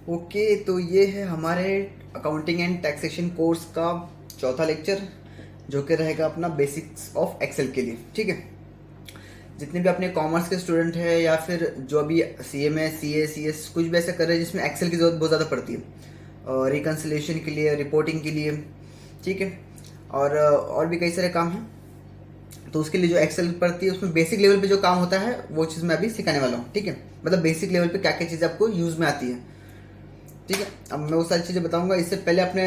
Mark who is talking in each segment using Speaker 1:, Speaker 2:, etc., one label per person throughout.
Speaker 1: Okay, तो ये है हमारे अकाउंटिंग एंड टैक्सेशन कोर्स का चौथा लेक्चर, जो कि रहेगा अपना बेसिक्स ऑफ एक्सेल के लिए। ठीक है, जितने भी अपने कॉमर्स के स्टूडेंट हैं या फिर जो अभी CMA CA CS कुछ भी ऐसा कर रहे हैं जिसमें एक्सेल की ज़रूरत बहुत ज़्यादा पड़ती है, रिकन्सिलेशन के लिए, रिपोर्टिंग के लिए। ठीक है, और भी कई सारे काम हैं, तो उसके लिए जो एक्सेल पड़ती है उसमें बेसिक लेवल पे जो काम होता है वो चीज़ मैं अभी सिखाने वाला हूँ। ठीक है, मतलब बेसिक लेवल पे क्या क्या चीज़ें आपको यूज़ में आती है। ठीक है, अब मैं वो सारी चीज़ें बताऊंगा। इससे पहले अपने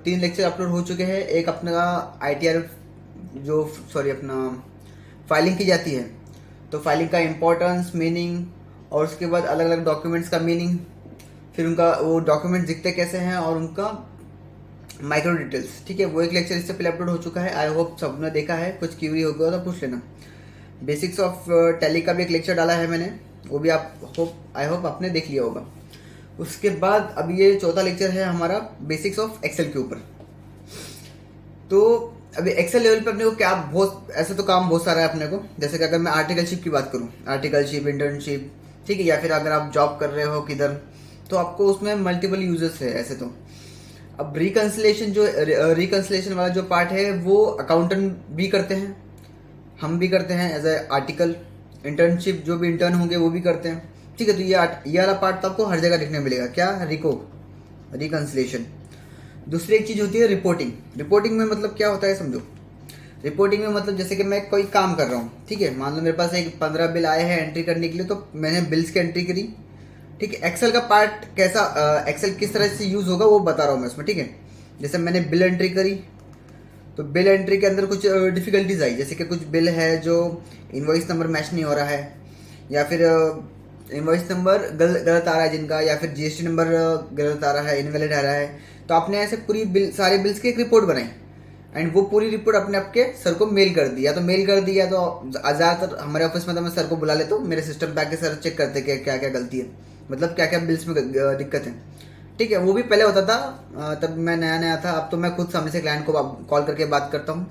Speaker 1: 3 लेक्चर अपलोड हो चुके हैं। एक अपना ITR जो अपना फाइलिंग की जाती है, तो फाइलिंग का इम्पोर्टेंस, मीनिंग, और उसके बाद अलग अलग डॉक्यूमेंट्स का मीनिंग, फिर उनका वो डॉक्यूमेंट दिखते कैसे हैं और उनका माइक्रो डिटेल्स। ठीक है, वो एक लेक्चर इससे पहले अपलोड हो चुका है। आई होप सबने देखा है, कुछ क्यूरी हो गया तो पूछ लेना। बेसिक्स ऑफ टैली का भी एक लेक्चर डाला है मैंने, वो भी आई होप आपने देख लिया होगा। उसके बाद अब ये चौथा लेक्चर है हमारा बेसिक्स ऑफ एक्सेल के ऊपर। तो अभी एक्सेल लेवल पे अपने को क्या बहुत ऐसे तो काम बहुत सारा है अपने को। जैसे कि अगर मैं आर्टिकलशिप की बात करूँ, आर्टिकलशिप, इंटर्नशिप, ठीक है, या फिर अगर आप जॉब कर रहे हो किधर, तो आपको उसमें मल्टीपल यूजेस है ऐसे तो। अब रिकन्सिलेशन वाला जो पार्ट है वो अकाउंटेंट भी करते हैं, हम भी करते हैं एज ए आर्टिकल। इंटर्नशिप जो भी इंटर्न होंगे वो भी करते हैं। ठीक है, तो ये वाला पार्ट तो आपको हर जगह देखने मिलेगा। क्या? रिकन्सिलेशन। दूसरी एक चीज़ होती है रिपोर्टिंग। रिपोर्टिंग में मतलब क्या होता है समझो। रिपोर्टिंग में मतलब जैसे कि मैं कोई काम कर रहा हूँ, ठीक है, मान लो मेरे पास एक 15 बिल आए हैं एंट्री करने के लिए, तो मैंने बिल्स की एंट्री करी। ठीक है, एक्सेल का पार्ट कैसा, एक्सेल किस तरह से यूज़ होगा वो बता रहा हूँ मैं इसमें। ठीक है, जैसे मैंने बिल एंट्री करी, तो बिल एंट्री के अंदर कुछ डिफिकल्टीज आई, जैसे कि कुछ बिल है जो इनवॉइस नंबर मैच नहीं हो रहा है, या फिर इनवॉइस नंबर गलत आ रहा है जिनका, या फिर GST नंबर गलत आ रहा है, इनवैलिड आ रहा है। तो आपने ऐसे पूरी सारे बिल्स की एक रिपोर्ट बनाई, एंड वो पूरी रिपोर्ट अपने आपके सर को मेल कर दी। या तो मेल कर दी, या तो ज़्यादातर हमारे ऑफिस में तो मैं सर को बुला लेता हूँ, मेरे सिस्टम पे आके सर चेक करते कि क्या क्या गलती है, मतलब क्या क्या बिल्स में दिक्कत है। ठीक है, वो भी पहले होता था, तब मैं नया नया था। अब तो मैं खुद सामने से क्लाइंट को कॉल करके बात करता हूँ,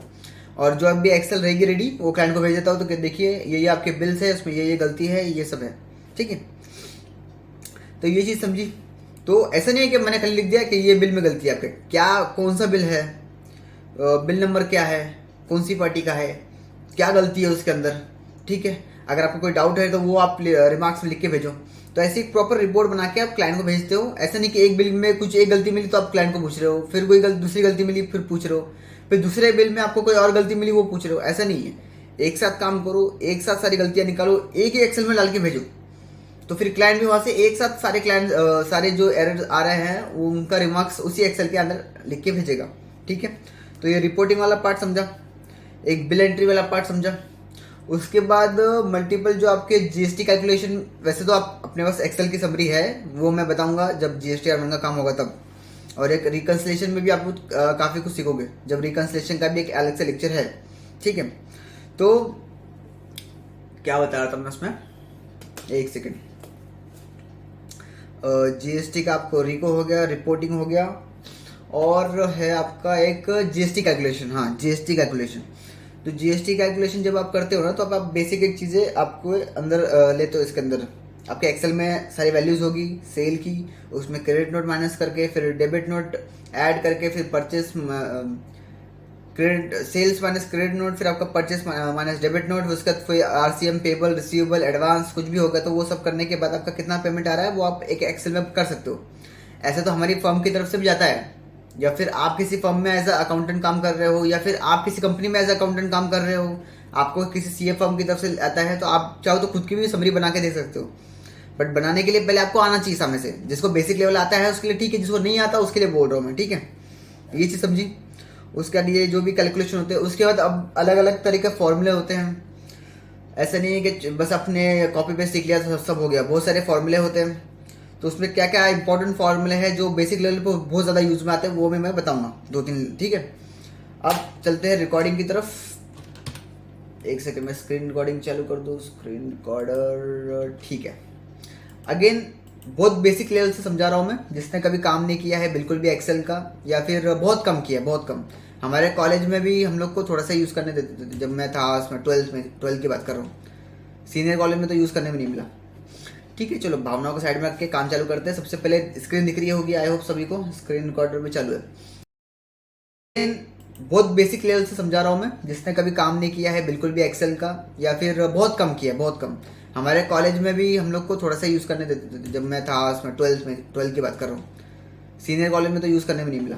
Speaker 1: और जो अभी एक्सेल रहेगी रेडी वो क्लाइंट को भेज देता हूँ, तो देखिए ये आपके बिल्स है, उसमें ये गलती है, ये सब है। ठीक है, तो ये चीज़ समझी। तो ऐसा नहीं है कि मैंने खाली लिख दिया कि ये बिल में गलती है आपके, क्या कौन सा बिल है, बिल नंबर क्या है, कौन सी पार्टी का है, क्या गलती है उसके अंदर। ठीक है, अगर आपको कोई डाउट है तो वो आप रिमार्क्स में लिख के भेजो। तो ऐसी एक प्रॉपर रिपोर्ट बना के आप क्लाइंट को भेजते हो। ऐसा नहीं कि एक बिल में कुछ एक गलती मिली तो आप क्लाइंट को पूछ रहे हो, फिर कोई दूसरी गलती मिली फिर पूछ रहे हो, फिर दूसरे बिल में आपको कोई और गलती मिली वो पूछ रहे हो। ऐसा नहीं है, एक साथ काम करो, एक साथ सारी गलतियां निकालो, एक ही एक्सेल में डाल के भेजो। तो फिर क्लाइंट भी वहां से एक साथ सारे जो एरर आ रहे हैं वो उनका रिमार्क्स उसी एक्सेल के अंदर लिख के भेजेगा। ठीक है, तो ये रिपोर्टिंग वाला पार्ट समझा, एक बिल एंट्री वाला पार्ट समझा। उसके बाद मल्टीपल जो आपके GST कैलकुलेशन, वैसे तो आप अपने पास एक्सेल की समरी है, वो मैं बताऊंगा जब GST आर का काम होगा तब। और एक रिकन्सिलेशन में भी आप काफ़ी कुछ सीखोगे, जब रिकन्सिलेशन का भी एक अलग से लेक्चर है। ठीक है, तो क्या बता रहा था मैं उसमें, एक सेकेंड। GST का आपको रिको हो गया, रिपोर्टिंग हो गया, और है आपका एक GST कैलकुलेशन। हाँ, GST कैलकुलेशन। तो GST कैलकुलेशन जब आप करते हो ना, तो आप बेसिक एक चीज़ें आपको अंदर लेते हो। इसके अंदर आपके एक्सेल में सारी वैल्यूज़ होगी सेल की, उसमें क्रेडिट नोट माइनस करके, फिर डेबिट नोट ऐड करके, फिर purchase credit, sales minus credit note, फिर आपका परचेस माइनस डेबिट नोट, उसके बाद फिर RCM, पेबल, रिसीवेबल, एडवांस कुछ भी होगा। तो वो सब करने के बाद आपका कितना पेमेंट आ रहा है वो आप एक एक्सेल में कर सकते हो। ऐसे तो हमारी फर्म की तरफ से भी जाता है, या फिर आप किसी फर्म में एज अ अकाउंटेंट काम कर रहे हो, या फिर आप किसी कंपनी में एज अ अकाउंटेंट काम कर रहे हो, आपको किसी CA फर्म की तरफ से आता है, तो आप चाहो तो खुद की भी समरी बना के दे सकते हो। बट बनाने के लिए पहले आपको आना चाहिए सामने से। जिसको बेसिक लेवल आता है उसके लिए ठीक है, जिसको नहीं आता उसके लिए बोल रहा हूँ मैं। ठीक है, ये चीज़ समझी। उसके लिए जो भी कैलकुलेशन होते हैं, उसके बाद अब अलग अलग तरह के फॉर्मूले होते हैं। ऐसा नहीं है कि बस अपने कॉपी पेस्ट सीख लिया तो सब हो गया, बहुत सारे फॉर्मूले होते हैं। तो उसमें क्या क्या इंपॉर्टेंट फॉर्मूले हैं जो बेसिक लेवल पर बहुत ज़्यादा यूज में आते हैं, वो भी मैं बताऊंगा 2-3। ठीक है, अब चलते हैं रिकॉर्डिंग की तरफ। एक सेकंड में स्क्रीन रिकॉर्डिंग चालू कर दूँ, स्क्रीन रिकॉर्डर। ठीक है, अगेन बहुत बेसिक लेवल से समझा रहा हूँ मैं, जिसने कभी काम नहीं किया है बिल्कुल भी एक्सेल का, या फिर बहुत कम किया, बहुत कम। हमारे कॉलेज में भी हम लोग को थोड़ा सा यूज़ करने देते थे जब मैं था उसमें 12th की बात कर रहा हूँ। सीनियर कॉलेज में तो यूज़ करने में नहीं मिला। ठीक है, चलो भावनाओं को साइड में रख के काम चालू करते हैं। सबसे पहले स्क्रीन दिख रही होगी, आई होप सभी को स्क्रीन रिकॉर्डर भी चालू है। बहुत बेसिक लेवल से समझा रहा हूँ मैं, जिसने कभी काम नहीं किया है बिल्कुल भी एक्सेल का, या फिर बहुत कम किया, बहुत कम। हमारे कॉलेज में भी हम लोग को थोड़ा सा यूज़ करने देते थे जब मैं था उसमें, ट्वेल्थ की बात कर रहा हूँ। सीनियर कॉलेज में तो यूज़ करने में नहीं मिला।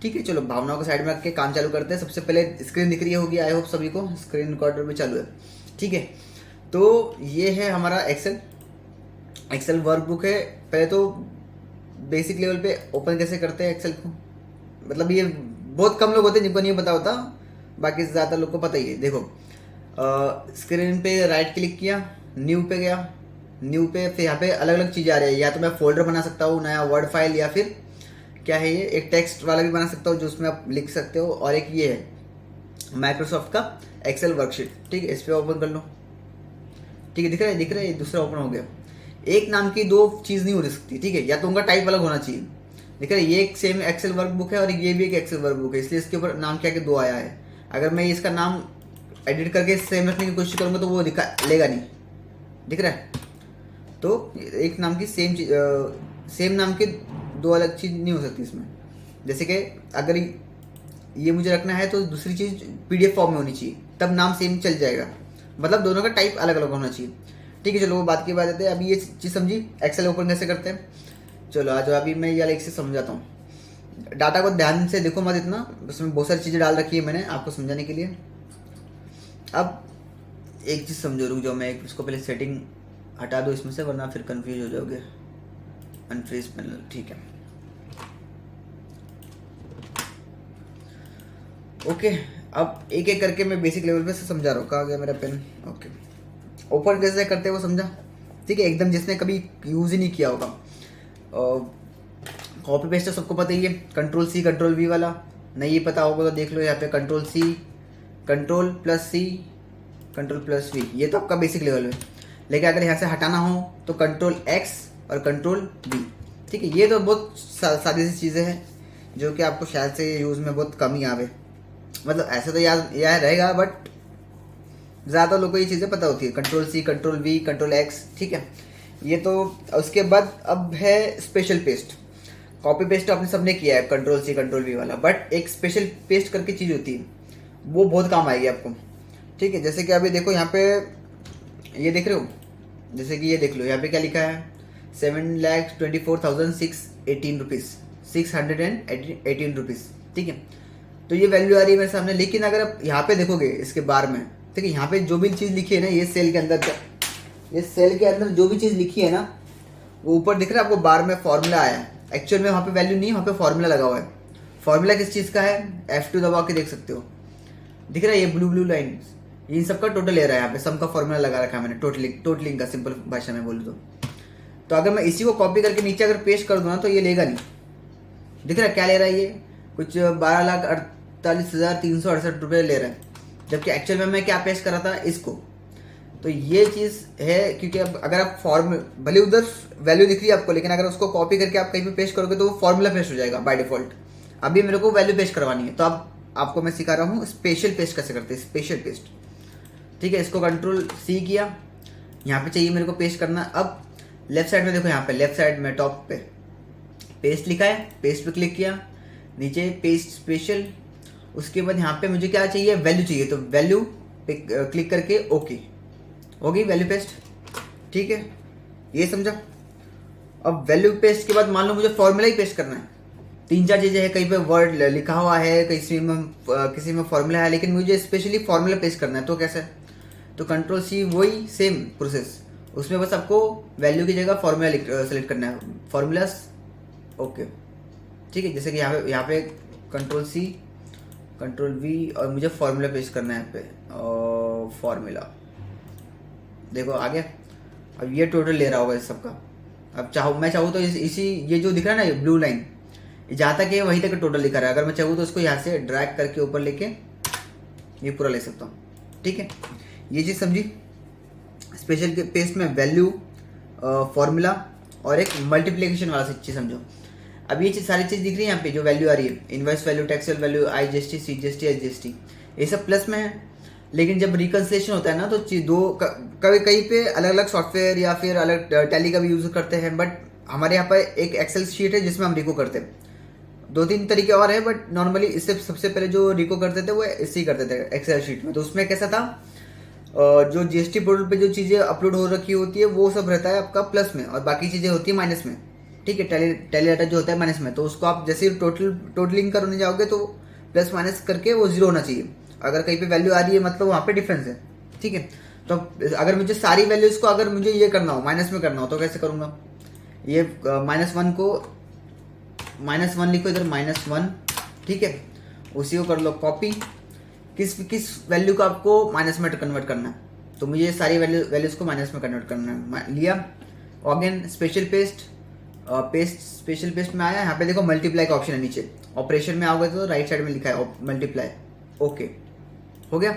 Speaker 1: ठीक है, चलो भावनाओं को साइड में रख के काम चालू करते हैं। सबसे पहले स्क्रीन दिख रही होगी, आई होप सभी को स्क्रीन रिकॉर्डर भी चालू है। ठीक है, तो ये है हमारा एक्सेल वर्कबुक है। पहले तो बेसिक लेवल पे ओपन कैसे करते हैं एक्सेल को, मतलब ये बहुत कम लोग होते हैं जिनको नहीं पता होता, बाकी ज़्यादातर लोग को पता ही है। देखो, स्क्रीन पे राइट क्लिक किया, न्यू पे गया, न्यू पे फिर यहाँ पे अलग अलग चीज़ें आ रही है। या तो मैं फोल्डर बना सकता हूँ, नया वर्ड फाइल, या फिर क्या है ये, एक टेक्स्ट वाला भी बना सकता हूँ जो उसमें आप लिख सकते हो, और एक ये है माइक्रोसॉफ्ट का एक्सेल वर्कशीट। ठीक है, इस पर ओपन कर लो। ठीक है, दिख रहा है ये दूसरा ओपन हो गया। एक नाम की दो चीज़ नहीं हो सकती, ठीक है, या तो उनका टाइप अलग होना चाहिए। दिख रहा है, ये एक सेम एक्सेल वर्कबुक है और ये भी एक एक्सेल वर्कबुक है, इसलिए इसके ऊपर नाम क्या के दो आया है। अगर मैं इसका नाम एडिट करके सेम रखने की कोशिश करूँगा तो वो दिखा लेगा नहीं। दिख रहा है, तो एक नाम की सेम नाम के दो अलग चीज़ नहीं हो सकती इसमें। जैसे कि अगर ये मुझे रखना है तो दूसरी चीज़ PDF फॉर्म में होनी चाहिए, तब नाम सेम चल जाएगा, मतलब दोनों का टाइप अलग अलग होना चाहिए। ठीक है, चलो वो बात की बात आते हैं। अभी ये चीज़ समझी एक्सेल ओपन कैसे करते हैं। चलो आज अभी मैं ये एक से समझाता हूँ। डाटा को ध्यान से देखो मत इतना, उसमें बहुत सारी चीज़ें डाल रखी है मैंने आपको समझाने के लिए। अब एक चीज़ समझो, रुक जाओ, मैं इसको पहले सेटिंग हटा दो इसमें से, वरना फिर कंफ्यूज हो जाओगे। अनफ्रीज पैनल, ठीक है, ओके। अब एक एक करके मैं बेसिक लेवल पे से समझा रहा हूँ। कहाँ गया मेरा पेन, ओके। ओपन कैसे करते हैं वो समझा, ठीक है, एकदम जिसने कभी यूज़ ही नहीं किया होगा। कॉपी पेस्ट तो सबको पता ही है, Ctrl+C Ctrl+V वाला। नहीं पता होगा तो देख लो यहाँ पे Ctrl+C Ctrl+C Ctrl+V, ये तो आपका बेसिक लेवल है। लेकिन अगर यहाँ से हटाना हो तो Ctrl+X और Ctrl+V। ठीक है, ये तो बहुत सादी सी चीज़ें हैं जो कि आपको शायद से यूज़ में बहुत कम ही आवे, मतलब ऐसे तो याद रहेगा, बट ज़्यादा लोगों को ये चीज़ें पता होती है। Ctrl+C Ctrl+V Ctrl+X, ठीक है, ये तो। उसके बाद अब है स्पेशल पेस्ट। कॉपी पेस्ट तो आपने सबने किया है Ctrl+C Ctrl+V वाला, बट एक स्पेशल पेस्ट करके चीज़ होती है, वो बहुत काम आएगी आपको। ठीक है, जैसे कि अभी देखो यहाँ पे ये देख रहे हो, जैसे कि ये देख लो यहाँ पे क्या लिखा है, 7,24,618 रुपीज़, 618 रुपीज़। ठीक है, तो ये वैल्यू आ रही है मेरे सामने। लेकिन अगर आप यहाँ पे देखोगे इसके बार में, ठीक है, यहाँ पे जो भी चीज़ लिखी है ना, ये सेल के अंदर, ये सेल के अंदर जो भी चीज़ लिखी है ना, वो ऊपर दिख रहा है आपको बार में फॉर्मूला आया है। एक्चुअल में वहाँ पे वैल्यू नहीं, वहाँ पे फॉर्मूला लगा हुआ है। फॉर्मूला किस चीज़ का है, F2 दबा के देख सकते हो, दिख रहा है ये ब्लू लाइन, इन सबका टोटल ले रहा है। यहाँ पे सम का फॉर्मूला लगा रखा है मैंने, टोटलिंग का, सिंपल भाषा में बोलूँ तो अगर मैं इसी को कॉपी करके नीचे अगर पेस्ट कर दूँ ना तो ये लेगा नहीं। दिख रहा है क्या ले रहा है, ये कुछ 12,48,368 रुपये ले रहा है, जबकि एक्चुअल में मैं क्या पेस्ट कर रहा था, इसको। तो ये चीज़ है, क्योंकि अब अगर आप भले उधर वैल्यू दिख रही है आपको, लेकिन अगर उसको कॉपी करके आप कहीं पे पेस्ट करोगे तो वो फॉर्मूला पेस्ट हो जाएगा बाय डिफॉल्ट। अभी मेरे को वैल्यू पेस्ट करवानी है, तो अब आपको मैं सिखा रहा हूँ स्पेशल पेस्ट कैसे करते हैं, स्पेशल पेस्ट। ठीक है, इसको Ctrl+C किया, यहाँ पे चाहिए मेरे को पेस्ट करना। अब लेफ्ट साइड में देखो, यहाँ पे लेफ्ट साइड में टॉप पे पेस्ट लिखा है, पेस्ट पे क्लिक किया, नीचे पेस्ट स्पेशल। उसके बाद यहाँ पे मुझे क्या चाहिए, वैल्यू चाहिए, तो वैल्यू पे क्लिक करके ओके, हो गई वैल्यू पेस्ट। ठीक है, ये समझा। अब वैल्यू पेस्ट के बाद मान लो मुझे फॉर्मूला ही पेस्ट करना है, 3-4 चीज़ें हैं, कहीं पे वर्ड लिखा हुआ है, किसी में फॉर्मूला है, लेकिन मुझे स्पेशली फॉर्मूला पेस्ट करना है, तो कैसे, तो Ctrl+C, वही सेम प्रोसेस, उसमें बस आपको वैल्यू की जगह फॉर्मूला सेलेक्ट करना है, फॉर्मूलास, ओके। ठीक है, जैसे कि यहाँ पे Ctrl+C Ctrl+V और मुझे फॉर्मूला पेस्ट करना है यहाँ पे, फॉर्मूला देखो आ गया। अब ये टोटल ले रहा होगा इस सबका। अब मैं चाहूँ तो इसी ये जो दिख रहा है ना, ये ब्लू लाइन, जहाँ तक है वहीं तक टोटल लिखा रहा है। अगर मैं चाहूँ तो उसको यहाँ से ड्रैग करके ऊपर लेके ये पूरा ले सकता हूँ। ठीक है, ये चीज़ समझी। स्पेशल के पेस्ट में वैल्यू, फॉर्मूला और एक मल्टीप्लिकेशन वाला चीज़ समझो। अब ये सारी चीज़ दिख रही है यहाँ पे, जो वैल्यू आ रही है, inverse value, textual value, IGST, CGST, SGST, ये सब प्लस में है। लेकिन जब रिकन्सिलेशन होता है ना तो कभी कहीं पे अलग अलग सॉफ्टवेयर या फिर अलग टैली का भी यूज़ करते हैं, बट हमारे यहाँ पर एक एक्सेल शीट है जिसमें हम रिको करते हैं। 2-3 तरीके और है, बट नॉर्मली इससे सबसे पहले जो रिको करते थे वो इससे ही करते थे एक्सेल शीट में। तो उसमें कैसा था, जो जीएसटी पोर्टल पे जो चीज़ें अपलोड हो रखी होती है वो सब रहता है आपका प्लस में, और बाकी चीज़ें होती है माइनस में। ठीक है, टैली डाटा जो होता है माइनस में, तो उसको आप जैसे ही टोटलिंग करने जाओगे तो प्लस माइनस करके वो जीरो होना चाहिए। अगर कहीं पे वैल्यू आ रही है मतलब वहाँ पे डिफरेंस है। ठीक है, तो अगर मुझे सारी वैल्यूज को अगर मुझे ये करना हो माइनस में करना हो तो कैसे करूँगा, ये -1 को -1 लिखो इधर -1। ठीक है, उसी को कर लो कॉपी। किस वैल्यू को आपको माइनस में कन्वर्ट करना है, तो मुझे ये सारी वैल्यूज को माइनस में कन्वर्ट करना है। लिया, अगेन स्पेशल पेस्ट में आया। यहाँ पे देखो मल्टीप्लाई का ऑप्शन है नीचे, ऑपरेशन में आओगे तो राइट साइड में लिखा है मल्टीप्लाई। ओके, हो गया।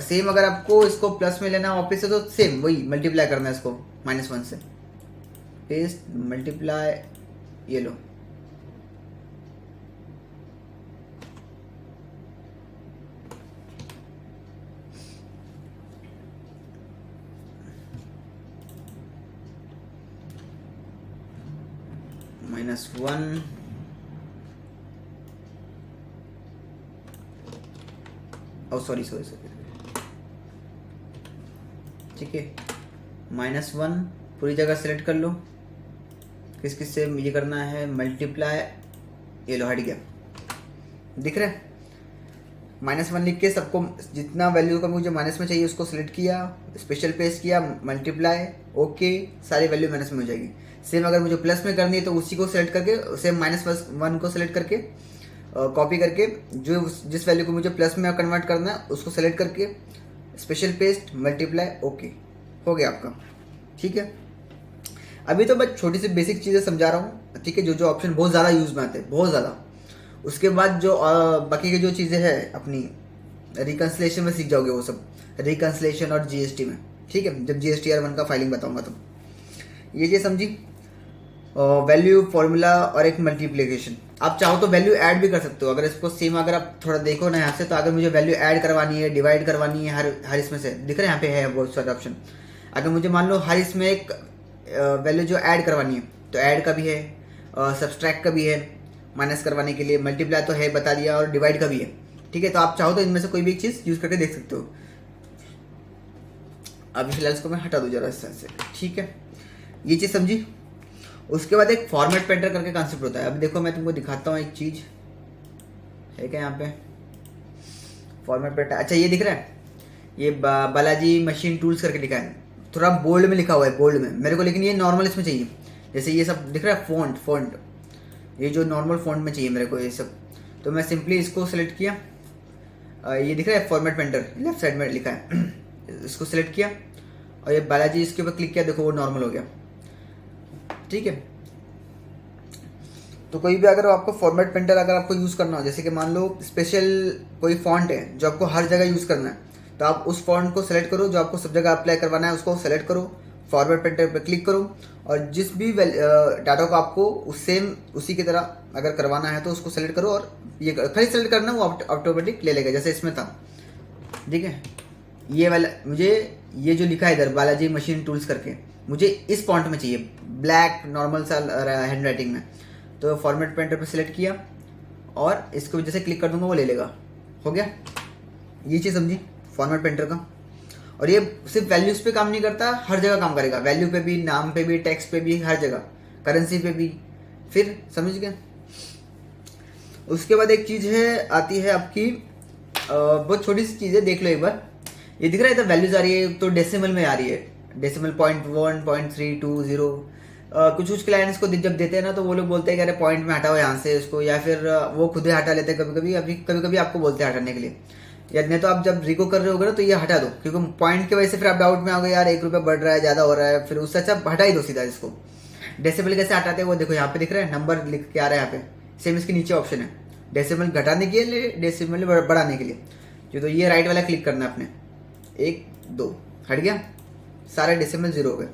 Speaker 1: सेम अगर आपको इसको प्लस में लेना है वापस से, तो सेम वही मल्टीप्लाई करना है इसको -1 से। पेस्ट मल्टीप्लाई, ये लो, -1 सॉरी ठीक है, -1 पूरी जगह सेलेक्ट कर लो। किस से ये करना है मल्टीप्लाई, ये लो हट गया, दिख रहा है। -1 लिख के सबको जितना वैल्यू का मुझे माइनस में चाहिए उसको सिलेक्ट किया, स्पेशल पेस्ट किया, मल्टीप्लाई, ओके, सारी वैल्यू माइनस में हो जाएगी। सेम अगर मुझे प्लस में करनी है तो उसी को सिलेक्ट करके सेम -1 को सिलेक्ट करके कॉपी करके जो जिस वैल्यू को मुझे प्लस में कन्वर्ट करना है उसको सेलेक्ट करके स्पेशल पेस्ट मल्टीप्लाई, ओके, हो गया आपका। ठीक है, अभी तो मैं छोटी सी बेसिक चीज़ें समझा रहा हूँ। ठीक है, जो ऑप्शन बहुत ज़्यादा यूज़ में आते हैं, बहुत ज़्यादा। उसके बाद जो बाकी की जो चीज़ें हैं अपनी रिकन्सिलेशन में सीख जाओगे वो सब, रिकन्सिलेशन और जीएसटी में। ठीक है, जब GSTR 1 का फाइलिंग बताऊंगा तो ये चीज़ समझी। वैल्यू फॉर्मूला और एक मल्टीप्लिकेशन, आप चाहो तो वैल्यू ऐड भी कर सकते हो। अगर इसको सेम अगर आप थोड़ा देखो ना यहाँ से, तो अगर मुझे वैल्यू ऐड करवानी है, डिवाइड करवानी है, हर इसमें से दिख रहा है यहाँ पे है बहुत सारे ऑप्शन। अगर मुझे मान लो हर इसमें एक वैल्यू जो ऐड करवानी है तो ऐड का भी है, सब्सट्रैक्ट का भी है, माइनस करवाने के लिए मल्टीप्लाई तो है बता दिया, और डिवाइड का भी है। ठीक है, तो आप चाहो तो इनमें से कोई भी एक चीज़ यूज़ करके देख सकते हो। अभी फिलहाल इसको मैं हटा दूँ जरा इस तरह से। ठीक है, ये चीज़ समझी। उसके बाद एक फॉर्मेट पेंटर करके कॉन्सेप्ट होता है। अब देखो मैं तुमको दिखाता हूँ एक चीज़ है क्या यहाँ पे, फॉर्मेट पेंटर। अच्छा, ये दिख रहा है, ये बालाजी मशीन टूल्स करके लिखा है, थोड़ा बोल्ड में लिखा हुआ है, बोल्ड में मेरे को, लेकिन ये नॉर्मल इसमें चाहिए। जैसे ये सब दिख रहा है फॉन्ट, ये जो नॉर्मल फॉन्ट में चाहिए मेरे को ये सब। तो मैं सिंपली इसको सेलेक्ट किया, ये दिख रहा है फॉर्मेट पेंटर लेफ्ट साइड में लिखा है इसको सेलेक्ट किया, और ये बालाजी इसके ऊपर क्लिक किया, देखो वो नॉर्मल हो गया। ठीक है, तो कोई भी अगर आपको फॉर्मेट पेंटर अगर आपको यूज़ करना हो, जैसे कि मान लो स्पेशल कोई फॉन्ट है जो आपको हर जगह यूज़ करना है, तो आप उस फॉन्ट को सेलेक्ट करो, जो आपको सब जगह अप्लाई करवाना है उसको सेलेक्ट करो, फॉर्मेट पेंटर पर क्लिक करो, और जिस भी डाटा को आपको उसी की तरह अगर करवाना है तो उसको सेलेक्ट करो, और ये खाली सेलेक्ट करना, वो ऑटोमेटिक ले लेगा जैसे इसमें था। ठीक है, ये वाला मुझे ये जो लिखा है इधर बालाजी मशीन टूल्स करके, मुझे इस फॉन्ट में चाहिए, ब्लैक नॉर्मल सा हैंड राइटिंग में। तो फॉर्मेट पेंटर पर सिलेक्ट किया और इसको जैसे क्लिक कर दूंगा वो ले लेगा, हो गया। ये चीज़ समझी फॉर्मेट पेंटर का। और ये सिर्फ वैल्यूज पे काम नहीं करता, हर जगह काम करेगा, वैल्यू पे भी, नाम पे भी, टेक्स्ट पे भी, हर जगह, करेंसी पे भी। फिर समझ गए। उसके बाद एक चीज़ है आती है आपकी, बहुत छोटी सी चीज़ है, देख लो एक बार। ये दिख रहा है इधर वैल्यूज आ रही है, तो डेसिमल में आ रही है, डेसिमल 0.1, 0.320। कुछ क्लाइंट्स को जब देते हैं ना तो वो लोग बोलते हैं कि अरे पॉइंट में हटाओ यहाँ से उसको, या फिर वो खुद ही हटा लेते हैं कभी कभी आपको बोलते हैं हटाने के लिए, या नहीं तो आप जब रिको कर रहे होगे ना तो ये हटा दो, क्योंकि पॉइंट की वजह से फिर आप डाउट में आओगे यार 1 रुपया बढ़ रहा है, ज़्यादा हो रहा है, फिर उससे अच्छा हटा ही दो सीधा इसको। डेसिमल कैसे हटाते हैं वो देखो, यहाँ पे दिख रहा है नंबर लिख के आ रहा है यहाँ पे, सेम इसके नीचे ऑप्शन है डेसिमल घटाने के लिए, डेसिमल बढ़ाने के लिए। तो ये राइट वाला क्लिक करना है अपने, 1 2 हट गया, सारे डेसिमल 0 हो गए।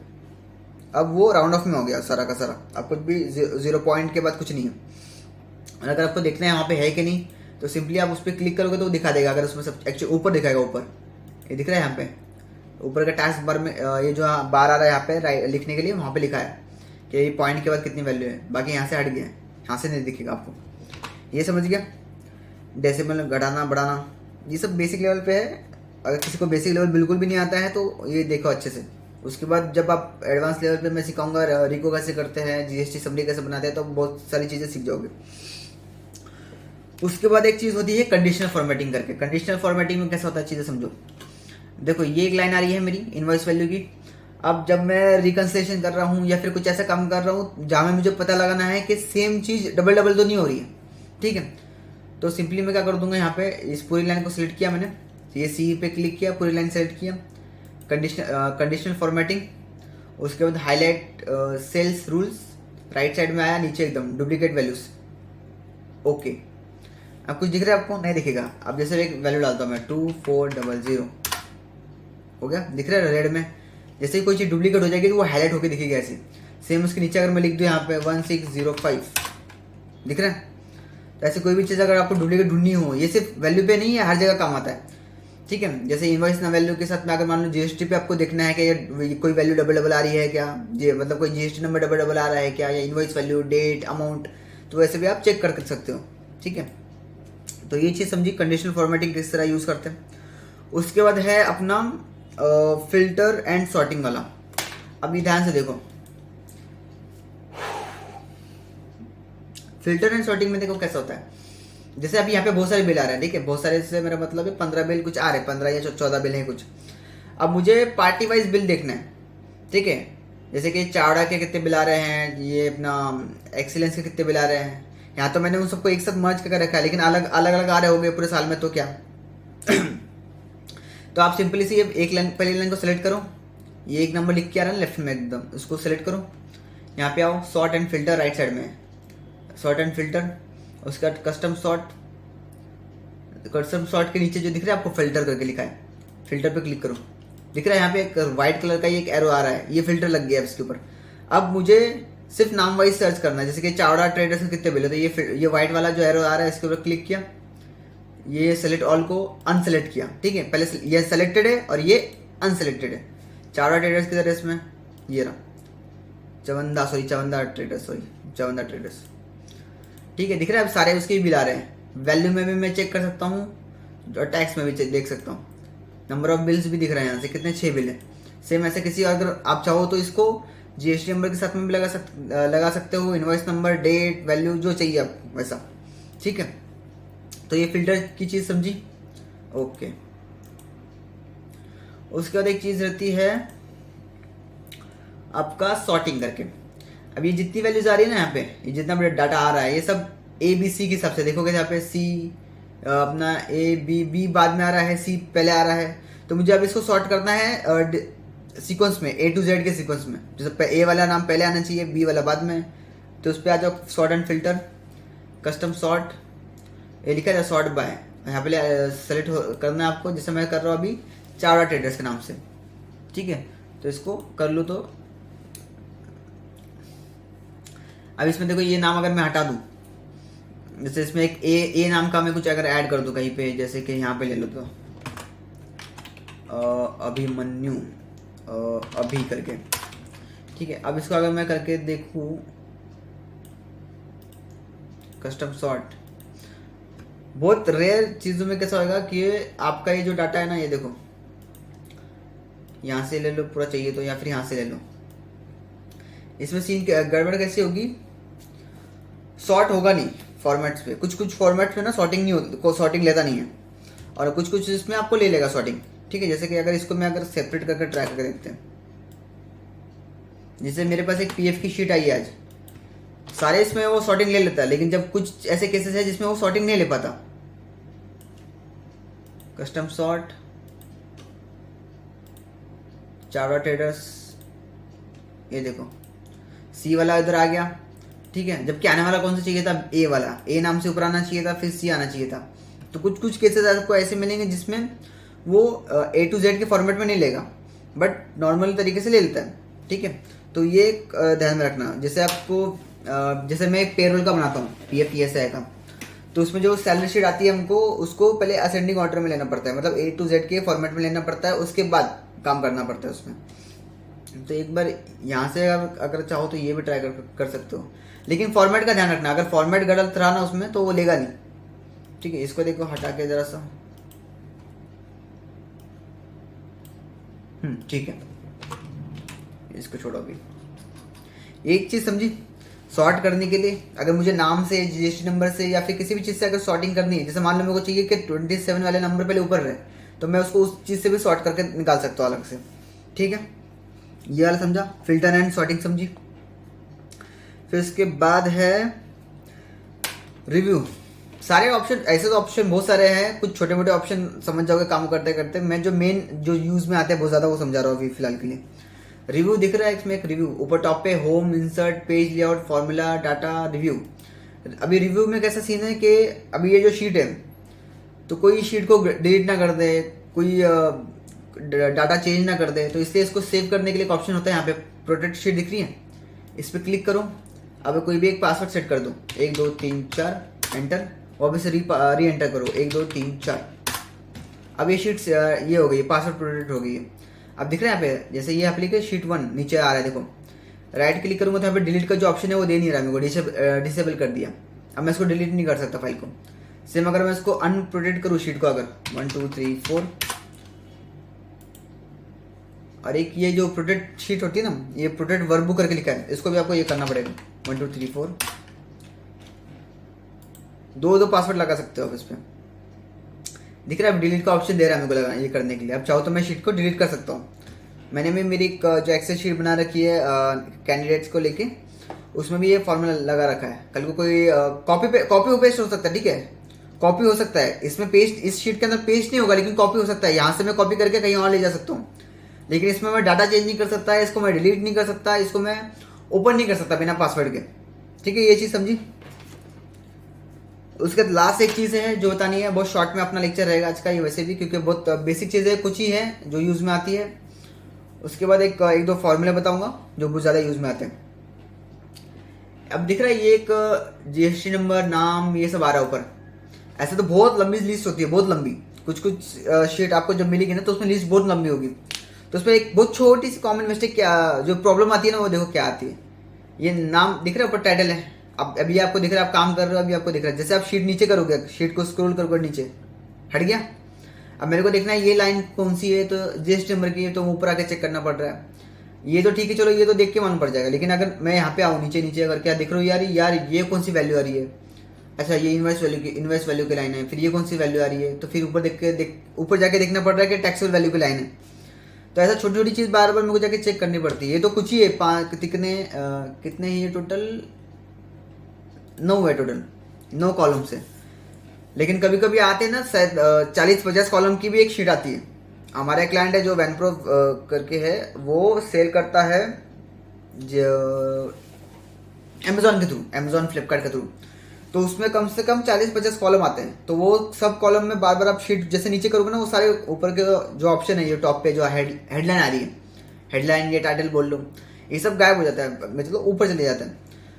Speaker 1: अब वो राउंड ऑफ में हो गया सारा का सारा, अब कुछ भी 0 पॉइंट के बाद कुछ नहीं है। और अगर आपको देखना है वहाँ पे है कि नहीं, तो सिंपली आप उस पर क्लिक करोगे तो वो दिखा देगा। अगर उसमें सब एक्चुअली ऊपर दिखाएगा, ऊपर ये दिख रहा है यहाँ पे ऊपर का टास्क बार में ये जो बार आ रहा है यहाँ पे लिखने के लिए, वहाँ पे लिखा है कि ये पॉइंट के बाद कितनी वैल्यू है। बाकी यहाँ से हट गया है, यहाँ से नहीं दिखेगा आपको। ये समझ गया, डेसिमल घटाना बढ़ाना ये सब बेसिक लेवल पे है। अगर किसी को बेसिक लेवल बिल्कुल भी नहीं आता है तो ये देखो अच्छे से। उसके बाद जब आप एडवांस लेवल पे मैं सिखाऊंगा रिको कैसे करते हैं, जीएसटी समरी कैसे बनाते हैं, तो बहुत सारी चीज़ें सीख जाओगे। उसके बाद एक चीज़ होती है कंडीशनल फॉर्मेटिंग करके। कंडीशनल फॉर्मेटिंग में कैसा होता है चीज़ें समझो। देखो ये एक लाइन आ रही है मेरी इनवॉइस वैल्यू की। अब जब मैं रिकंसिलेशन कर रहा हूँ या फिर कुछ ऐसा काम कर रहा हूँ जहाँ में मुझे पता लगाना है कि सेम चीज़ डबल डबल तो नहीं हो रही है, ठीक है। तो सिंपली मैं क्या कर दूंगा, यहाँ पे इस पूरी लाइन को सिलेक्ट किया मैंने, ये सी पे क्लिक किया, पूरी लाइन सेलेक्ट किया, कंडीशनल फॉर्मेटिंग। उसके बाद highlight cells rules, right side में आया नीचे एकदम डुप्लीकेट वैल्यूज, ओके। अब कुछ दिख रहा है आपको? नहीं दिखेगा। अब जैसे एक वैल्यू डालता हूँ मैं 2400, हो गया, दिख रहा है रेड में। जैसे ही कोई चीज़ डुप्लीकेट हो जाएगी तो वो हाईलाइट होकर दिखेगी ऐसे। सेम उसके नीचे अगर मैं लिख दूँ यहाँ पे 1605, दिख रहा है। तो ऐसे कोई भी चीज़ अगर आपको डुप्लीकेट ढूंढनी हो, ये सिर्फ वैल्यू पे नहीं है, हर जगह काम आता है, ठीक है। जैसे इनवॉइस ना वैल्यू के साथ में अगर मान लो जीएसटी पे आपको देखना है कि ये कोई वैल्यू डबल डबल आ रही है क्या, ये मतलब कोई जीएसटी नंबर डबल डबल आ रहा है क्या, या इनवॉइस वैल्यू, डेट, अमाउंट, तो वैसे भी आप चेक कर सकते हो, ठीक है। तो ये चीज़ समझी कंडीशनल फॉर्मेटिंग किस तरह यूज़ करते हैं। उसके बाद है अपना फिल्टर एंड सॉर्टिंग वाला। अभी ध्यान से देखो, फिल्टर एंड सॉर्टिंग में देखो कैसा होता है। जैसे अभी यहाँ पे बहुत सारे बिल आ रहे हैं, ठीक है, बहुत सारे से मेरा मतलब है 15 बिल कुछ आ रहे हैं, 15 या 14 बिल हैं कुछ। अब मुझे पार्टी वाइज बिल देखना है, ठीक है। जैसे कि चावड़ा के कितने बिल आ रहे हैं, ये अपना एक्सीलेंस के कितने बिल आ रहे हैं। यहाँ तो मैंने उन सबको एक साथ मर्ज करके रखा है, लेकिन अलग अलग अलग आ रहे होंगे पूरे साल में, तो क्या तो आप सिंपली से ये एक लाइन, पहली लाइन को सिलेक्ट करो, ये एक नंबर लिख के आ रहा है लेफ्ट में एकदम, उसको सिलेक्ट करो, यहाँ पे आओ, sort and filter right side में, सॉर्ट एंड फिल्टर। उसके बाद कस्टम सॉर्ट, कस्टम सॉर्ट के नीचे जो दिख रहा है आपको फिल्टर करके लिखा है, फिल्टर पे क्लिक करो, दिख रहा है यहाँ पे एक व्हाइट कलर का ये एक एरो आ रहा है, ये फिल्टर लग गया है इसके ऊपर। अब मुझे सिर्फ नाम वाइज सर्च करना है, जैसे कि चावड़ा ट्रेडर्स में कितने बिल है, तो ये व्हाइट वाला जो एरो आ रहा है इसके ऊपर क्लिक किया, ये सेलेक्ट ऑल को अनसेलेक्ट किया, ठीक है। पहले ये सेलेक्टेड है और ये अनसेलेक्टेड है। चावड़ा ट्रेडर्स की तरह इसमें ये रहा, चवंदा ट्रेडर्स, ठीक है, दिख रहा है। अब सारे उसके बिल आ रहे हैं, वैल्यू में भी मैं चेक कर सकता हूँ और टैक्स में भी देख सकता हूँ। नंबर ऑफ बिल्स भी दिख रहे हैं यहाँ से, कितने 6 बिल है। सेम ऐसे किसी अगर आप चाहो तो इसको जीएसटी नंबर के साथ में भी लगा सकते हो, इनवॉइस नंबर, डेट, वैल्यू जो चाहिए आप वैसा, ठीक है। तो ये फिल्टर की चीज़ समझी, ओके। उसके बाद एक चीज़ रहती है आपका सॉर्टिंग करके। अब ये जितनी वैल्यूज आ रही है ना यहाँ पे, ये जितना बड़ा डाटा आ रहा है, ये सब ए बी सी के हिसाब से देखोगे। यहाँ पे सी अपना ए बी बाद में आ रहा है, सी पहले आ रहा है। तो मुझे अब इसको सॉर्ट करना है सीक्वेंस में, ए टू जेड के सीक्वेंस में। जैसे ए वाला नाम पहले आना चाहिए, बी वाला बाद में। तो उस पर आ जाओ, sort and filter, custom sort, ये लिखा है सॉर्ट बाय, यहाँ पे सेलेक्ट करना है आपको। जैसे मैं कर रहा हूँ अभी चावड़ा ट्रेडर्स के नाम से, ठीक है। तो इसको कर लूँ, तो अब इसमें देखो ये नाम अगर मैं हटा दूँ, जैसे इसमें एक ए नाम का मैं कुछ अगर ऐड कर दूँ कहीं पे, जैसे कि यहाँ पे ले लो तो अभिमन्यु अभी करके, ठीक है। अब इसको अगर मैं करके देखूँ कस्टम सॉर्ट, बहुत रेयर चीज़ों में कैसा होगा कि आपका ये जो डाटा है ना, ये देखो यहाँ से ले लो पूरा चाहिए तो, या फिर यहाँ से ले लो। इसमें सीन गड़बड़ कैसी होगी, सॉर्ट होगा नहीं फॉर्मेट्स पे। कुछ कुछ फॉर्मेट्स पे ना सॉर्टिंग नहीं होती, सॉर्टिंग लेता नहीं है, और कुछ कुछ इसमें आपको ले लेगा सॉर्टिंग, ठीक है। जैसे कि अगर इसको मैं अगर सेपरेट करके ट्राई करके देखते हैं, जैसे मेरे पास एक पीएफ की शीट आई है आज, सारे इसमें वो सॉर्टिंग ले लेता है, लेकिन जब कुछ ऐसे केसेस है जिसमें वो सॉर्टिंग नहीं ले पाता, कस्टम सॉर्ट, चावड़ा ट्रेडर्स, ये देखो सी वाला इधर आ गया, ठीक है। जबकि आने वाला कौन सा चाहिए था, ए वाला, ए नाम से ऊपर आना चाहिए था, फिर सी आना चाहिए था। तो कुछ कुछ केसेस आपको ऐसे मिलेंगे जिसमें वो ए टू जेड के फॉर्मेट में नहीं लेगा, बट नॉर्मल तरीके से ले लेता है, ठीक है। तो ये ध्यान में रखना। जैसे आपको जैसे मैं एक पेरोल का बनाता हूँ, पीएफ ईएसआई का, तो उसमें जो सैलरी शीट आती है हमको उसको पहले असेंडिंग ऑर्डर में लेना पड़ता है, मतलब A to Z के फॉर्मेट में लेना पड़ता है, उसके बाद काम करना पड़ता है उसमें। तो एक बार यहाँ से अगर चाहो तो ये भी ट्राई कर सकते हो, लेकिन फॉर्मेट का ध्यान रखना, अगर फॉर्मेट गलत रहा ना उसमें तो वो लेगा नहीं। ठीक है, इसको देखो हटा के जरा सा, ठीक है, इसको छोड़ो अभी। एक चीज़ समझी, सॉर्ट करने के लिए अगर मुझे नाम से, GST नंबर से या फिर किसी भी चीज़ से अगर सॉर्टिंग करनी है, जैसे मान लो मेरे को चाहिए कि 27 वाले नंबर पहले ऊपर रहे, तो मैं उसको उस चीज़ से भी सॉर्ट करके निकाल सकता हूँ अलग से। ठीक है, ये वाला समझा, फिल्टर एंड सॉर्टिंग समझी। फिर इसके बाद है रिव्यू। सारे ऑप्शन, ऐसे तो ऑप्शन बहुत सारे हैं, कुछ छोटे मोटे ऑप्शन समझ जाओगे काम करते करते। मैं जो मेन जो यूज़ में आते हैं बहुत ज़्यादा वो समझा रहा हूँ अभी फिलहाल के लिए। रिव्यू दिख रहा है इसमें, एक रिव्यू ऊपर टॉप पे, home, insert, page layout, formula, data, review. अभी रिव्यू में कैसा सीन है कि अभी ये जो शीट है तो कोई शीट को डिलीट ना कर दे, कोई डाटा चेंज ना कर दे, तो इसलिए इसको सेव करने के लिए एक ऑप्शन होता है यहाँ पे, प्रोटेक्ट शीट दिख रही है, इस पर क्लिक करो। अब कोई भी एक पासवर्ड सेट कर दो, 1 2 3 4 एंटर, वापस से री एंटर करो 1 2 3 4। अब ये शीट ये हो गई, पासवर्ड प्रोटेक्ट हो गई है। अब दिख रहा है यहाँ पे, जैसे ये एप्लीकेशन शीट 1 नीचे आ रहा है, देखो राइट क्लिक करूँगा तो यहाँ पे डिलीट का जो ऑप्शन है वो दे नहीं रहा मेरे को, डिसेबल कर दिया। अब मैं इसको डिलीट नहीं कर सकता फाइल को। सेम अगर मैं इसको अनप्रोटेक्ट करूँ शीट को, अगर 1 2 3 4, और एक ये जो प्रोटेक्ट शीट होती है ना, ये प्रोटेक्ट वर्कबुक करके लिखा है, इसको भी आपको ये करना पड़ेगा 1 2 3 4, दो पासवर्ड लगा सकते हो आप इस पर। दिख रहा है डिलीट का ऑप्शन दे रहा है मेरे को लगा ये करने के लिए। अब चाहो तो मैं शीट को डिलीट कर सकता हूँ। मैंने भी मेरी जो एक्सेल शीट बना रखी है कैंडिडेट्स को लेके, उसमें भी ये फॉर्मूला लगा रखा है। कल को कोई कॉपी पेस्ट हो सकता है, ठीक है, कॉपी हो सकता है इसमें, पेस्ट इस शीट के अंदर पेस्ट नहीं होगा लेकिन कॉपी हो सकता है। यहाँ से मैं कॉपी करके कहीं और ले जा सकता हूँ, लेकिन इसमें मैं डाटा चेंज नहीं कर सकता, इसको मैं डिलीट नहीं कर सकता, इसको मैं ओपन नहीं कर सकता बिना पासवर्ड के। ठीक है, ये चीज़ समझी। उसके बाद लास्ट एक चीज़ है जो बतानी है, बहुत शॉर्ट में अपना लेक्चर रहेगा आज का ये वैसे भी, क्योंकि बहुत बेसिक चीज़ें कुछ ही हैं जो यूज़ में आती है। उसके बाद एक दो फॉर्मूले बताऊंगा जो बहुत ज़्यादा यूज़ में आते हैं। अब दिख रहा है ये एक GST नंबर, नाम, ये सब आ रहा है ऊपर। ऐसे तो बहुत लंबी लिस्ट होती है, बहुत लंबी। कुछ शीट आपको जब मिलेगी ना तो उसमें लिस्ट बहुत लंबी होगी। तो उसमें एक बहुत छोटी सी कॉमन मिस्टेक क्या जो प्रॉब्लम आती है ना, वो देखो क्या आती है। ये नाम दिख रहा है ऊपर, टाइटल है। अब अभी आपको दिख रहा है, आप काम कर रहे हो, अभी आपको दिख रहा है। जैसे आप शीट नीचे करोगे, शीट को स्क्रॉल करोगे नीचे, हट गया। अब मेरे को देखना है ये लाइन कौन सी है, तो GST नंबर की है, तो ऊपर आके चेक करना पड़ रहा है। ये तो ठीक है, चलो ये तो देख के मालूम पड़ जाएगा। लेकिन अगर मैं यहाँ पे आऊँ नीचे अगर क्या देख रहा हूँ, यार ये कौन सी वैल्यू आ रही है, अच्छा ये इन्वेस्ट वैल्यू की लाइन है, फिर ये कौन सी वैल्यू आ रही है, तो फिर ऊपर जाके देखना पड़ रहा है कि टैक्सेबल वैल्यू की लाइन है। तो ऐसा छोटी छोटी चीज़ बार बार मेरे को जाके चेक करनी पड़ती है। ये तो कुछ ही है, कितने ही है टोटल, 9 है टोटल, 9 कॉलम से। लेकिन कभी कभी आते हैं ना शायद 40-50 कॉलम की भी एक शीट आती है। हमारा क्लाइंट है जो वैनप्रो करके है, वो सेल करता है अमेजोन के थ्रू, अमेजोन फ्लिपकार्ट के थ्रू। तो उसमें कम से कम 40-50 कॉलम आते हैं। तो वो सब कॉलम में बार बार आप शीट जैसे नीचे करोगे ना, वो सारे ऊपर के जो ऑप्शन है, ये टॉप पे जो हेडलाइन आ रही है, हेडलाइन या टाइटल बोल लो, ये सब गायब हो जाता है, मतलब ऊपर चले जाता है।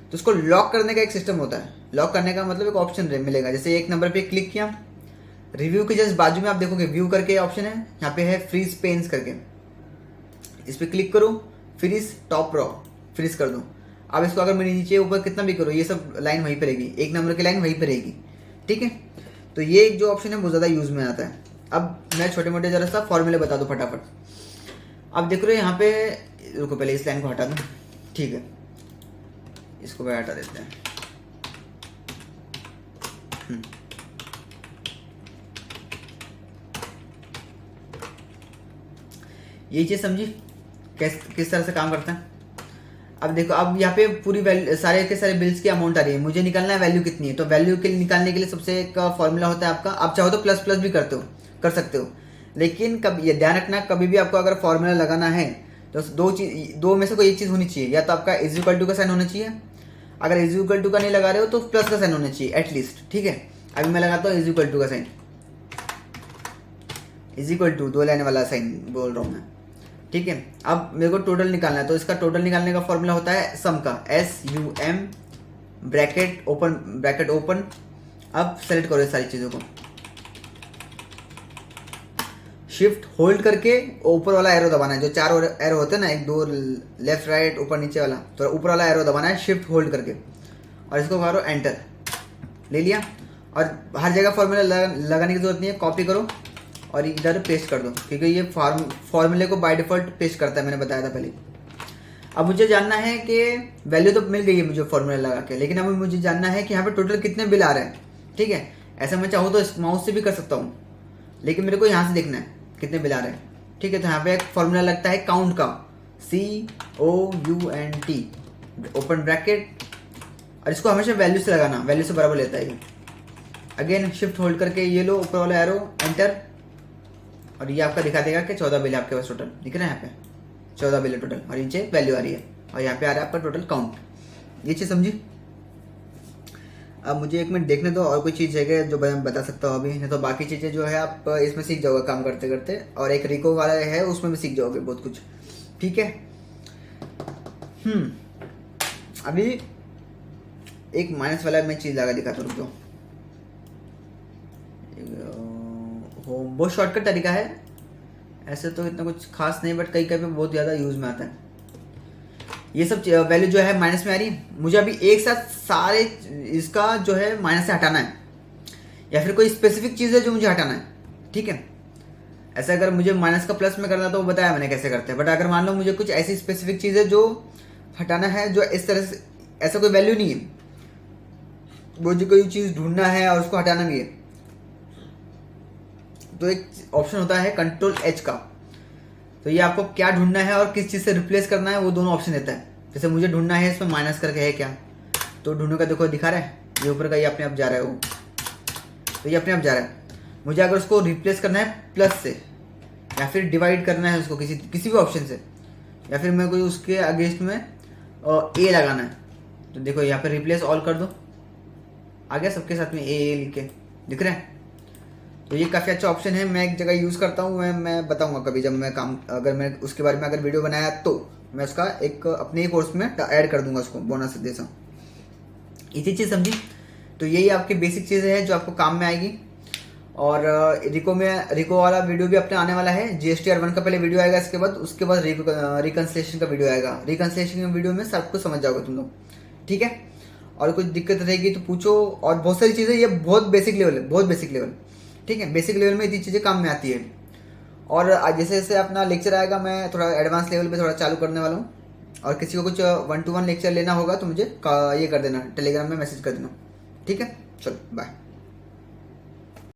Speaker 1: तो उसको लॉक करने का एक सिस्टम होता है। लॉक करने का मतलब एक ऑप्शन मिलेगा, जैसे एक नंबर पे क्लिक किया, रिव्यू के जस्ट बाजू में आप देखोगे व्यू करके ऑप्शन है, यहाँ पे है फ्रीज पेन्स करके, इस पर क्लिक करो, फ्रीज टॉप रॉ, फ्रीज कर दो। अब इसको अगर मैं नीचे ऊपर कितना भी करो, ये सब लाइन वहीं पर रहेगी, एक नंबर की लाइन वहीं पर रहेगी। ठीक है, तो ये एक जो ऑप्शन है बहुत ज़्यादा यूज में आता है। अब मैं छोटे मोटे जरा सा फॉर्मूले बता दूँ फटाफट। अब देख रहे हो यहाँ पे, रुको पहले इस लाइन को हटा दूँ, ठीक है, इसको भी हटा देते हैं। ये चीज़ समझी किस तरह से काम करता है। अब देखो, अब यहाँ पे पूरी वैल्यू, सारे के सारे बिल्स की अमाउंट आ रही है, मुझे निकालना है वैल्यू कितनी है। तो वैल्यू के निकालने के लिए सबसे एक फॉर्मूला होता है आपका, आप चाहो तो प्लस भी कर सकते हो। लेकिन कभी ये ध्यान रखना, कभी भी आपको अगर फॉर्मूला लगाना है तो दो में से कोई एक चीज़ होनी चाहिए, या तो आपका इज इक्वल टू का साइन होना चाहिए, अगर इज इक्वल टू का नहीं लगा रहे हो तो प्लस का साइन होना चाहिए एटलीस्ट। ठीक है, अभी मैं लगाता हूँ इज इक्वल टू का sign, is equal to 2 line वाला साइन बोल रहा हूँ मैं। ठीक है, अब मेरे को टोटल निकालना है, तो इसका टोटल निकालने का फॉर्मूला होता है सम का, SUM ब्रैकेट ओपन अब सेलेक्ट करो ये सारी चीज़ों को, शिफ्ट होल्ड करके ऊपर वाला एरो दबाना है, जो चार एरो होते हैं ना, एक दो लेफ्ट राइट ऊपर नीचे वाला, तो ऊपर वाला एरो दबाना है शिफ्ट होल्ड करके, और इसको करो एंटर, ले लिया। और हर जगह फॉर्मूला लगाने की जरूरत नहीं है, कॉपी करो और इधर पेस्ट कर दो, क्योंकि ये फॉर्मूले को बाय डिफॉल्ट पेस्ट करता है, मैंने बताया था पहले। अब मुझे जानना है कि वैल्यू तो मिल गई है मुझे फॉर्मूला लगा के, लेकिन अब मुझे जानना है कि यहाँ पे टोटल कितने बिल आ रहे हैं। ठीक है, ऐसा मैं चाहूँ तो माउस से भी कर सकता हूँ, लेकिन मेरे को यहाँ से देखना है कितने बिल आ रहे हैं। ठीक है, तो यहाँ पे एक फॉर्मूला लगता है काउंट का, COUNT ओपन ब्रैकेट, और इसको हमेशा वैल्यू से लगाना, वैल्यू से बराबर लेता है ये। अगेन शिफ्ट होल्ड करके ये लो ऊपर वाला एरो, एंटर, और ये आपका दिखा देगा कि 14 बिल है आपके पास टोटल, दिख रहा है यहाँ पे 14 बिल है टोटल, और नीचे वैल्यू आ रही है, और यहाँ पे आ रहा है आपका टोटल काउंट। ये चीज़ समझी। अब मुझे एक मिनट देखने दो, और कोई चीज़ है जो मैं बता सकता हूँ अभी, नहीं तो बाकी चीज़ें जो है आप इसमें सीख जाओगे काम करते करते, और एक रिको वाला है उसमें भी सीख जाओगे बहुत कुछ। ठीक है, अभी एक माइनस वाला मैं चीज़ लगा दिखाता हूँ, बहुत शॉर्टकट तरीका है, ऐसे तो इतना कुछ खास नहीं, बट कई कभी बहुत ज़्यादा यूज़ में आता है। ये सब वैल्यू जो है माइनस में आ रही है, मुझे अभी एक साथ सारे इसका जो है माइनस से हटाना है, या फिर कोई स्पेसिफिक चीज़ है जो मुझे हटाना है। ठीक है, ऐसा अगर मुझे माइनस का प्लस में करना तो बताया मैंने कैसे करते हैं, बट अगर मान लो मुझे कुछ ऐसी स्पेसिफिक चीज़ है जो हटाना है, जो इस तरह से, ऐसा कोई वैल्यू नहीं है, मुझे कोई चीज़ ढूंढना है और उसको हटाना भी है, तो एक ऑप्शन होता है Ctrl+H का, तो ये आपको क्या ढूंढना है और किस चीज़ से रिप्लेस करना है वो दोनों ऑप्शन देता है। जैसे मुझे ढूंढना है इसमें माइनस करके है क्या, तो ढूंढने का देखो दिखा रहा है, ये ऊपर का ये अपने आप जा रहा है वो, तो ये अपने आप जा रहा है। मुझे अगर उसको रिप्लेस करना है प्लस से, या फिर डिवाइड करना है उसको किसी भी ऑप्शन से, या फिर मैं कोई उसके अगेंस्ट में ए लगाना है, तो देखो यहाँ पे रिप्लेस ऑल कर दो, आ गया सबके साथ में ए लिख के, दिख रहा है। तो ये काफ़ी अच्छा ऑप्शन है, मैं एक जगह यूज़ करता हूँ, मैं बताऊँगा कभी जब मैं काम, अगर मैं उसके बारे में अगर वीडियो बनाया तो मैं उसका एक अपने ही कोर्स में ऐड कर दूंगा उसको, बोनस जैसा। इसी चीज़ समझी। तो यही आपकी बेसिक चीज़ें हैं जो आपको काम में आएगी। और रिको वाला वीडियो भी अपने आने वाला है, GSTR 1 का पहले वीडियो आएगा, उसके बाद रिकन्सिलेशन का वीडियो आएगा। रिकन्सिलेशन के वीडियो में सब कुछ समझ जाओगे तुम लोग, ठीक है। और कुछ दिक्कत रहेगी तो पूछो, और बहुत सारी चीज़ें, ये बहुत बेसिक लेवल है, बहुत बेसिक लेवल, ठीक है। बेसिक लेवल में इतनी चीज़ें काम में आती है। और जैसे जैसे अपना लेक्चर आएगा मैं थोड़ा एडवांस लेवल पे थोड़ा चालू करने वाला हूँ। और किसी को कुछ 1-to-1 लेक्चर लेना होगा तो मुझे ये कर देना, टेलीग्राम में मैसेज कर देना, ठीक है। चलो बाय।